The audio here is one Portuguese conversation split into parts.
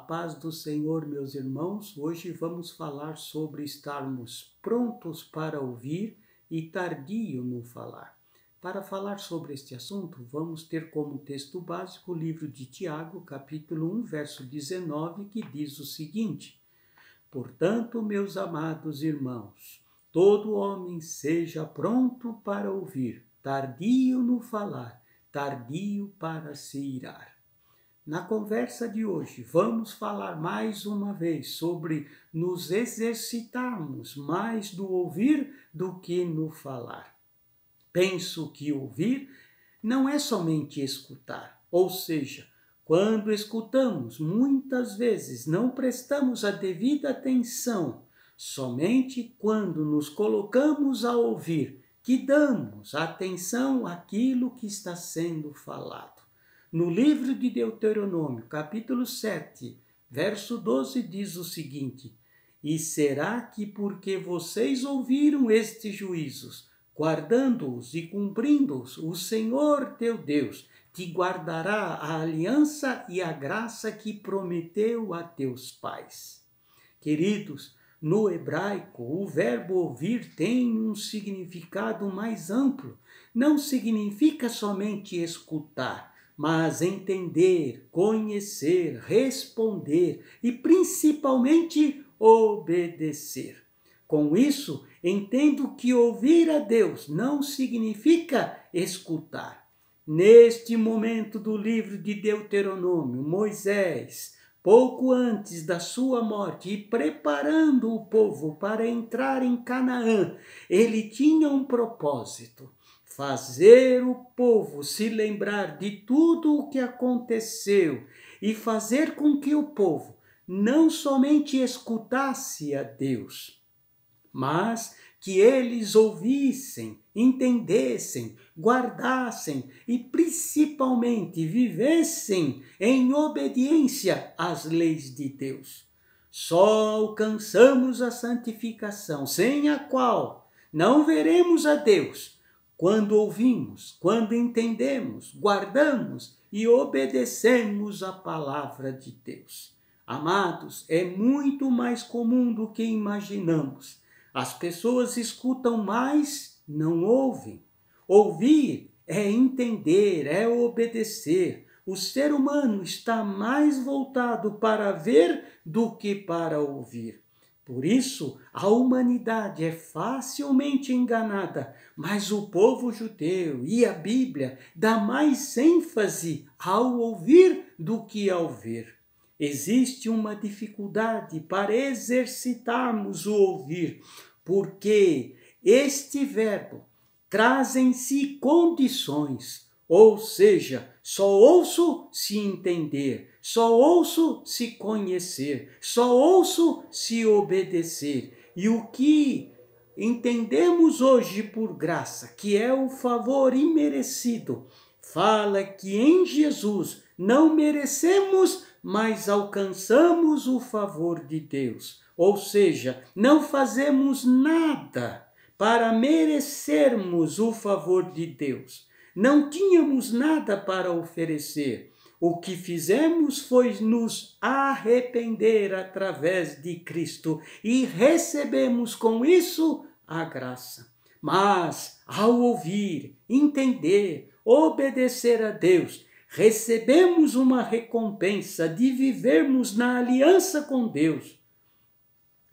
paz do Senhor, meus irmãos. Hoje vamos falar sobre estarmos prontos para ouvir e tardio no falar. Para falar sobre este assunto, vamos ter como texto básico o livro de Tiago, capítulo 1, verso 19, que diz o seguinte: Portanto, meus amados irmãos, todo homem seja pronto para ouvir, tardio no falar, tardio para se irar. Na conversa de hoje, vamos falar mais uma vez sobre nos exercitarmos mais no ouvir do que no falar. Penso que ouvir não é somente escutar, ou seja, quando escutamos, muitas vezes não prestamos a devida atenção, somente quando nos colocamos a ouvir, que damos atenção àquilo que está sendo falado. No livro de Deuteronômio, capítulo 7, verso 12, diz o seguinte: E será que porque vocês ouviram estes juízos, guardando-os e cumprindo-os, o Senhor teu Deus te guardará a aliança e a graça que prometeu a teus pais? Queridos, no hebraico, o verbo ouvir tem um significado mais amplo. Não significa somente escutar, mas entender, conhecer, responder e principalmente obedecer. Com isso, entendo que ouvir a Deus não significa escutar. Neste momento do livro de Deuteronômio, Moisés, pouco antes da sua morte e preparando o povo para entrar em Canaã, ele tinha um propósito: fazer o povo se lembrar de tudo o que aconteceu e fazer com que o povo não somente escutasse a Deus, mas que eles ouvissem, entendessem, guardassem e principalmente vivessem em obediência às leis de Deus. Só alcançamos a santificação, sem a qual não veremos a Deus, quando ouvimos, quando entendemos, guardamos e obedecemos a palavra de Deus. Amados, é muito mais comum do que imaginamos. As pessoas escutam mais, não ouvem. Ouvir é entender, é obedecer. O ser humano está mais voltado para ver do que para ouvir. Por isso, a humanidade é facilmente enganada, mas o povo judeu e a Bíblia dá mais ênfase ao ouvir do que ao ver. Existe uma dificuldade para exercitarmos o ouvir, porque este verbo traz em si condições, ou seja, só ouço se entender, só ouço se conhecer, só ouço se obedecer. E o que entendemos hoje por graça, que é o favor imerecido, fala que em Jesus não merecemos, mas alcançamos o favor de Deus. Ou seja, não fazemos nada para merecermos o favor de Deus. Não tínhamos nada para oferecer. O que fizemos foi nos arrepender através de Cristo e recebemos com isso a graça. Mas, ao ouvir, entender, obedecer a Deus, recebemos uma recompensa de vivermos na aliança com Deus.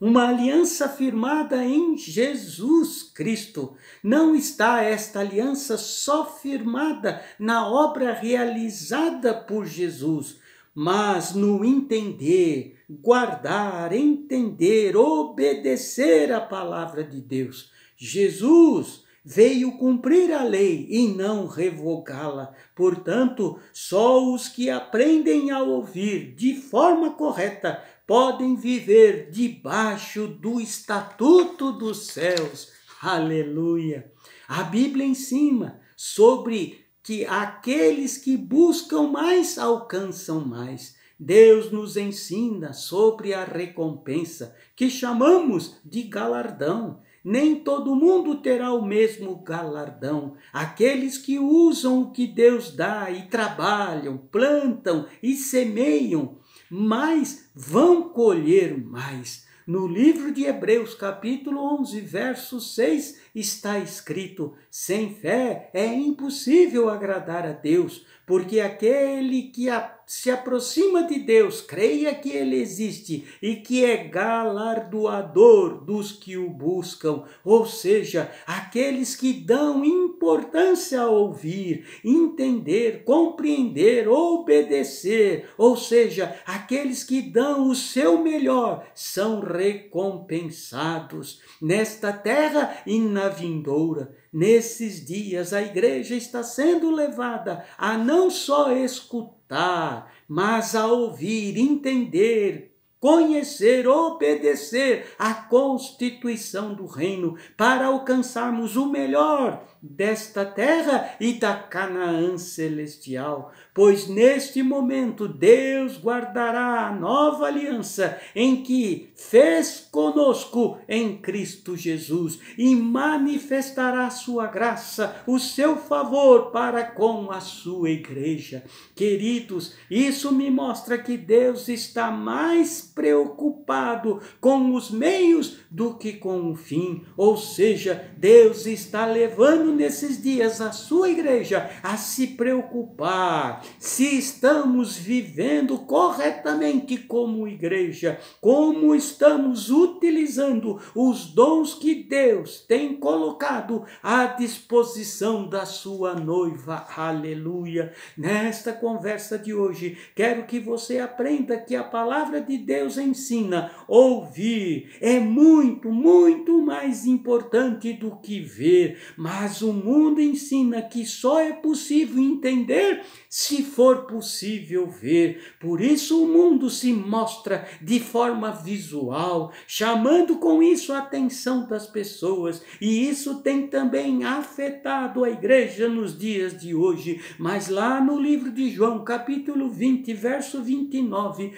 Uma aliança firmada em Jesus Cristo. Não está esta aliança só firmada na obra realizada por Jesus, mas no entender, guardar, entender, obedecer a palavra de Deus. Jesus veio cumprir a lei e não revogá-la. Portanto, só os que aprendem a ouvir de forma correta podem viver debaixo do estatuto dos céus. Aleluia! A Bíblia ensina sobre que aqueles que buscam mais alcançam mais. Deus nos ensina sobre a recompensa, que chamamos de galardão. Nem todo mundo terá o mesmo galardão. Aqueles que usam o que Deus dá e trabalham, plantam e semeiam mas vão colher mais. No livro de Hebreus, capítulo 11, verso 6, está escrito: sem fé é impossível agradar a Deus, porque aquele que se aproxima de Deus, creia que Ele existe e que é galardoador dos que o buscam, ou seja, aqueles que dão importância a ouvir, entender, compreender, obedecer, ou seja, aqueles que dão o seu melhor, são recompensados nesta terra e na vindoura. Nesses dias a igreja está sendo levada a não só escutar, mas a ouvir, entender, conhecer, obedecer à constituição do reino, para alcançarmos o melhor desta terra e da Canaã celestial. Pois neste momento Deus guardará a nova aliança em que fez conosco em Cristo Jesus e manifestará a sua graça, o seu favor para com a sua igreja. Queridos, isso me mostra que Deus está mais preocupado com os meios do que com o fim. Ou seja, Deus está levando nesses dias a sua igreja a se preocupar se estamos vivendo corretamente como igreja, como estamos utilizando os dons que Deus tem colocado à disposição da sua noiva. Aleluia! Nesta conversa de hoje, quero que você aprenda que a palavra de Deus ensina: ouvir é muito, muito mais importante do que ver, mas o mundo ensina que só é possível entender se for possível ver. Por isso o mundo se mostra de forma visual, chamando com isso a atenção das pessoas, e isso tem também afetado a igreja nos dias de hoje. Mas lá no livro de João, capítulo 20, verso 29,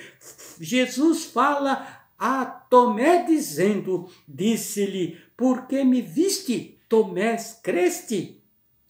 Jesus fala a Tomé dizendo, disse-lhe: por que me viste, Tomé, creste?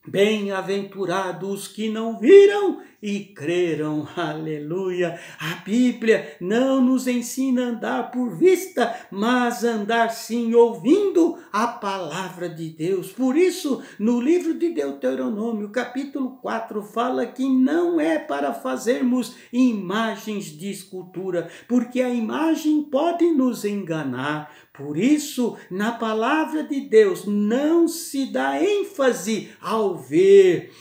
Bem-aventurados que não viram e creram. Aleluia! A Bíblia não nos ensina a andar por vista, mas andar sim ouvindo a palavra de Deus. Por isso, no livro de Deuteronômio, capítulo 4, fala que não é para fazermos imagens de escultura, porque a imagem pode nos enganar. Por isso, na palavra de Deus não se dá ênfase ao ver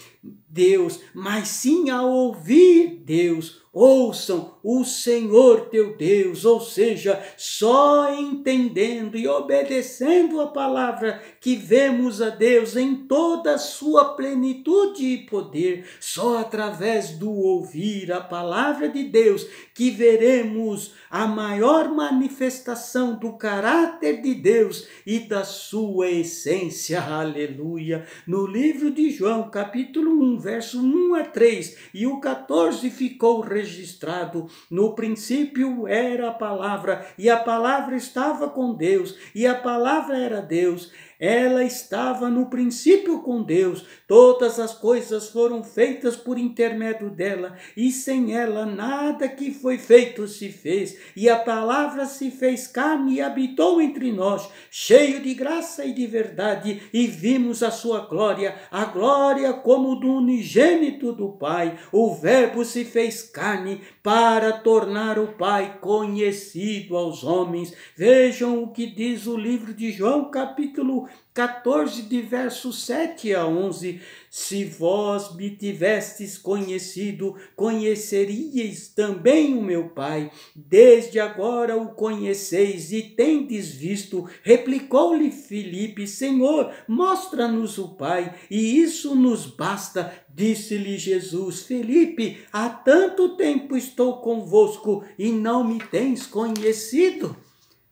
Deus, mas sim ao ouvir Deus. Ouçam o Senhor teu Deus, ou seja, só entendendo e obedecendo a palavra que vemos a Deus em toda a sua plenitude e poder. Só através do ouvir a palavra de Deus que veremos a maior manifestação do caráter de Deus e da sua essência. Aleluia! No livro de João, capítulo 1, verso 1 a 3 e o 14 ficou registrado: no princípio era a palavra, e a palavra estava com Deus, e a palavra era Deus. Ela estava no princípio com Deus. Todas as coisas foram feitas por intermédio dela, e sem ela nada que foi feito se fez. E a palavra se fez carne e habitou entre nós, cheio de graça e de verdade, e vimos a sua glória, a glória como do unigênito do Pai. O Verbo se fez carne para tornar o Pai conhecido aos homens. Vejam o que diz o livro de João, capítulo 14, de versos 7 a 11. Se vós me tivestes conhecido, conheceríeis também o meu Pai. Desde agora o conheceis e tendes visto. Replicou-lhe Filipe: Senhor, mostra-nos o Pai, e isso nos basta. Disse-lhe Jesus: Filipe, há tanto tempo estou convosco e não me tens conhecido?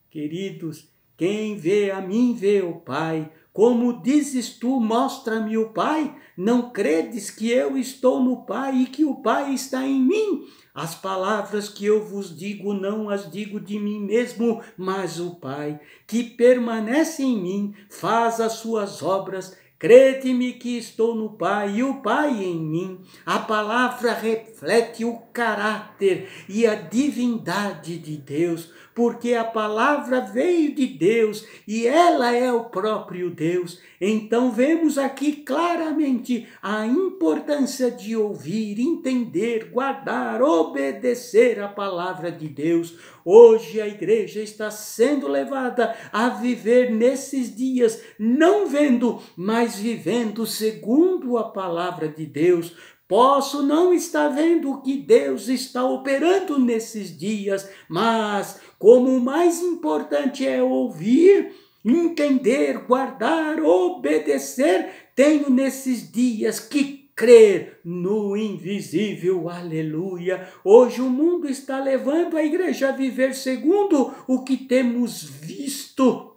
Queridos, quem vê a mim vê o Pai. Como dizes tu, mostra-me o Pai? Não credes que eu estou no Pai e que o Pai está em mim? As palavras que eu vos digo não as digo de mim mesmo, mas o Pai, que permanece em mim, faz as suas obras. Crede-me que estou no Pai e o Pai em mim. A palavra reflete o caráter e a divindade de Deus, porque a palavra veio de Deus e ela é o próprio Deus. Então vemos aqui claramente a importância de ouvir, entender, guardar, obedecer a palavra de Deus. Hoje a igreja está sendo levada a viver nesses dias, não vendo, mas vivendo segundo a palavra de Deus. Posso não estar vendo o que Deus está operando nesses dias, mas como o mais importante é ouvir, entender, guardar, obedecer, tenho nesses dias que crer no invisível, aleluia. Hoje o mundo está levando a igreja a viver segundo o que temos visto,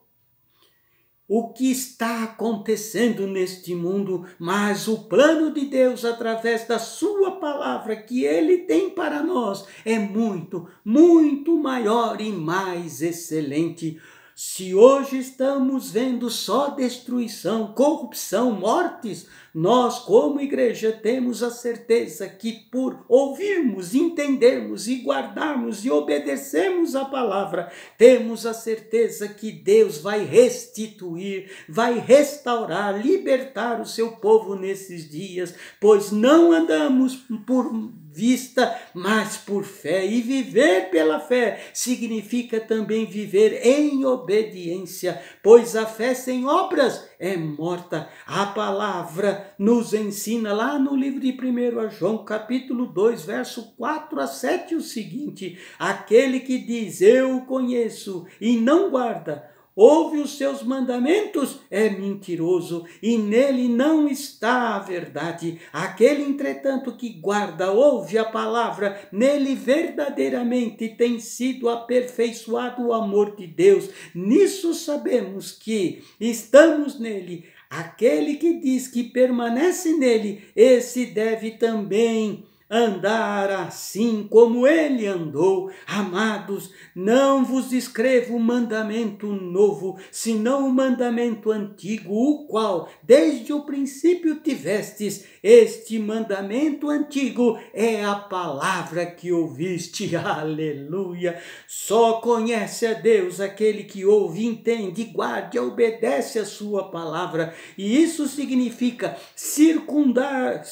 o que está acontecendo neste mundo, mas o plano de Deus através da sua palavra que Ele tem para nós é muito, muito maior e mais excelente. Se hoje estamos vendo só destruição, corrupção, mortes, nós como igreja temos a certeza que por ouvirmos, entendermos e guardarmos e obedecermos a palavra, temos a certeza que Deus vai restituir, vai restaurar, libertar o seu povo nesses dias, pois não andamos por vista, mas por fé. E viver pela fé significa também viver em obediência, pois a fé sem obras é morta. A palavra nos ensina lá no livro de 1 João, capítulo 2, verso 4 a 7, o seguinte: aquele que diz, eu o conheço, e não guarda, ouve os seus mandamentos, é mentiroso, e nele não está a verdade. Aquele, entretanto, que guarda, ouve a palavra, nele verdadeiramente tem sido aperfeiçoado o amor de Deus. Nisso sabemos que estamos nele. Aquele que diz que permanece nele, esse deve também andar assim como ele andou. Amados, não vos escrevo mandamento novo, senão o mandamento antigo, o qual desde o princípio tivestes. Este mandamento antigo é a palavra que ouviste. Aleluia! Só conhece a Deus aquele que ouve, entende, guarda e obedece a sua palavra. E isso significa circuncidar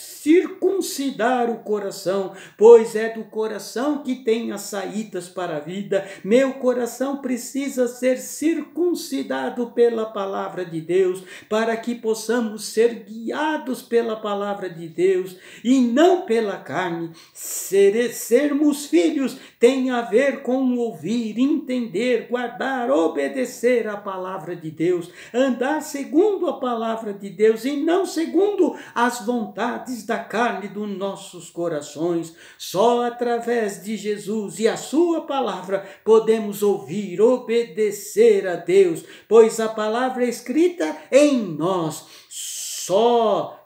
o coração, pois é do coração que tem as saídas para a vida. Meu coração precisa ser circuncidado pela palavra de Deus, para que possamos ser guiados pela palavra de Deus e não pela carne. Sermos filhos tem a ver com ouvir, entender, guardar, obedecer a palavra de Deus, andar segundo a palavra de Deus e não segundo as vontades da carne dos nossos corações. Só através de Jesus e a sua palavra podemos ouvir, obedecer a Deus, pois a palavra é escrita em nós. Só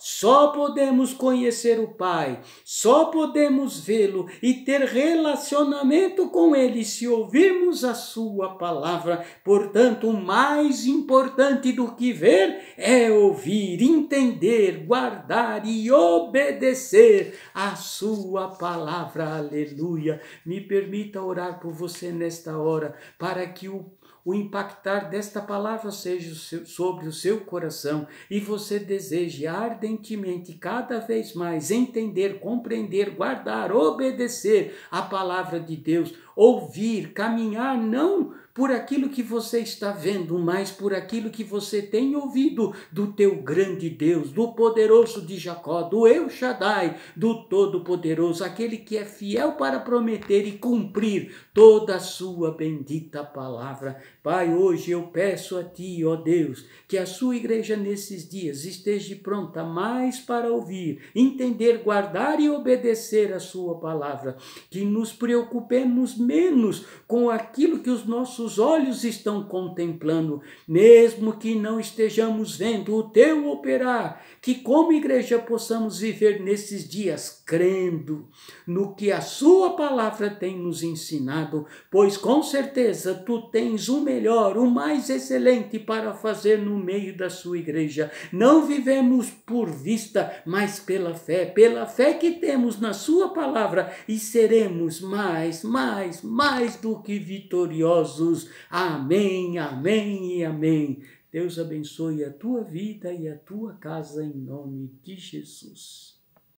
podemos conhecer o Pai, só podemos vê-lo e ter relacionamento com Ele se ouvirmos a sua palavra. Portanto, o mais importante do que ver é ouvir, entender, guardar e obedecer a sua palavra. Aleluia! Me permita orar por você nesta hora, para que o impactar desta palavra seja sobre o seu coração e você deseje ardentemente cada vez mais entender, compreender, guardar, obedecer a palavra de Deus, ouvir, caminhar não por aquilo que você está vendo, mas por aquilo que você tem ouvido do teu grande Deus, do poderoso de Jacó, do El Shaddai, do Todo-Poderoso, aquele que é fiel para prometer e cumprir toda a sua bendita palavra. Pai, hoje eu peço a Ti, ó Deus, que a sua igreja nesses dias esteja pronta mais para ouvir, entender, guardar e obedecer a sua palavra, que nos preocupemos menos com aquilo que os nossos nossos olhos estão contemplando, mesmo que não estejamos vendo o teu operar, que como igreja possamos viver nesses dias crendo no que a sua palavra tem nos ensinado, pois com certeza tu tens o melhor, o mais excelente para fazer no meio da sua igreja. Não vivemos por vista, mas pela fé que temos na sua palavra, e seremos mais do que vitoriosos. Amém, amém e amém. Deus abençoe a tua vida e a tua casa em nome de Jesus.